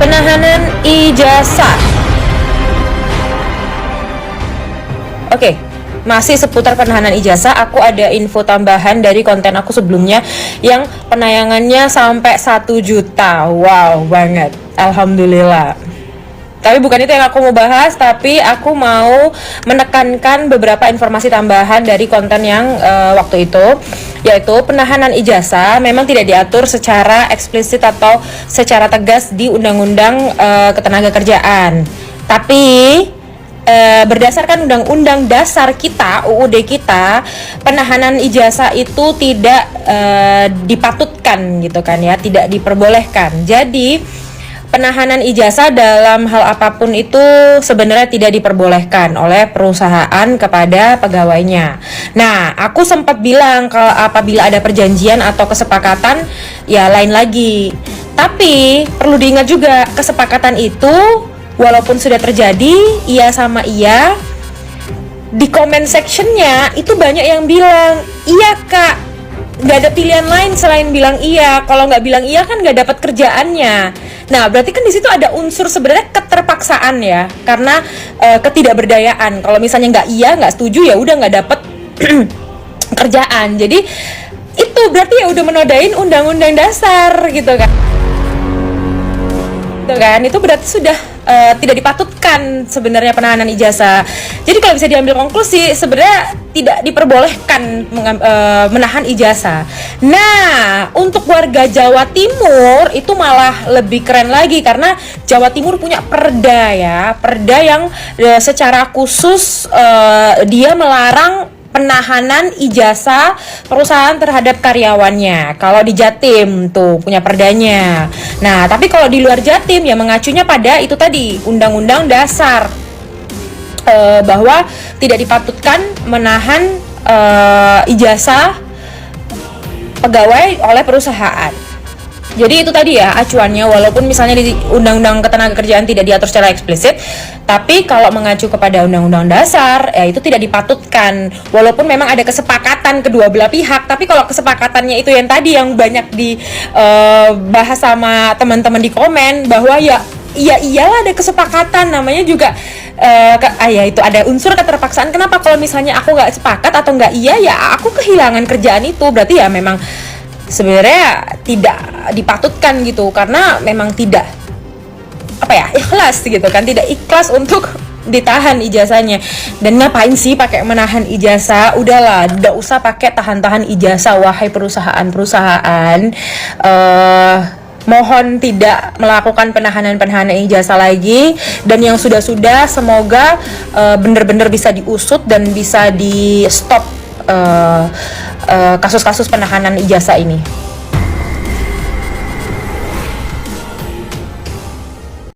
Penahanan ijazah. Oke, masih seputar penahanan ijazah. Aku ada info tambahan dari konten aku sebelumnya yang penayangannya sampai 1 juta. Wow banget, alhamdulillah. Tapi bukan itu yang aku mau bahas, tapi aku mau menekankan beberapa informasi tambahan dari konten yang waktu itu, yaitu penahanan ijazah memang tidak diatur secara eksplisit atau secara tegas di Undang-Undang Ketenagakerjaan. Tapi berdasarkan Undang-Undang Dasar kita, UUD kita, penahanan ijazah itu tidak dipatutkan gitu kan ya, tidak diperbolehkan. Jadi penahanan ijazah dalam hal apapun itu sebenarnya tidak diperbolehkan oleh perusahaan kepada pegawainya. Nah, aku sempat bilang kalau apabila ada perjanjian atau kesepakatan, ya lain lagi. Tapi perlu diingat juga, kesepakatan itu walaupun sudah terjadi, iya sama iya, di comment sectionnya itu banyak yang bilang, iya kak, nggak ada pilihan lain selain bilang iya. Kalau nggak bilang iya kan nggak dapat kerjaannya. Nah, berarti kan di situ ada unsur sebenarnya keterpaksaan ya, karena ketidakberdayaan. Kalau misalnya nggak iya, nggak setuju, ya udah nggak dapat kerjaan. Jadi itu berarti ya udah menodain undang-undang dasar gitu kan. Itu berarti sudah tidak dipatutkan sebenarnya penahanan ijazah. Jadi kalau bisa diambil konklusi, sebenarnya tidak diperbolehkan menahan ijazah. Nah, untuk warga Jawa Timur itu malah lebih keren lagi, karena Jawa Timur punya perda ya, perda yang secara khusus dia melarang penahanan ijazah perusahaan terhadap karyawannya. Kalau di Jatim tuh punya perdanya. Nah, tapi kalau di luar Jatim ya mengacunya pada itu tadi, Undang-Undang Dasar, bahwa tidak dipatutkan menahan ijazah pegawai oleh perusahaan. Jadi itu tadi ya acuannya, walaupun misalnya di Undang-Undang Ketenagakerjaan tidak diatur secara eksplisit, tapi kalau mengacu kepada Undang-Undang Dasar, ya itu tidak dipatutkan. Walaupun memang ada kesepakatan kedua belah pihak, tapi kalau kesepakatannya itu yang tadi yang banyak dibahas sama teman-teman di komen, bahwa ya iyalah ada kesepakatan, namanya juga ya itu ada unsur keterpaksaan. Kenapa kalau misalnya aku nggak sepakat atau nggak iya, ya aku kehilangan kerjaan itu. Berarti ya memang sebenarnya tidak dipatutkan gitu, karena memang tidak ikhlas gitu kan, tidak ikhlas untuk ditahan ijazahnya. Dan ngapain sih pakai menahan ijazah? Udahlah, tidak usah pakai tahan-tahan ijazah, wahai perusahaan-perusahaan. Mohon tidak melakukan penahanan ijazah lagi, dan yang sudah-sudah semoga benar-benar bisa diusut dan bisa di stop kasus-kasus penahanan ijazah ini.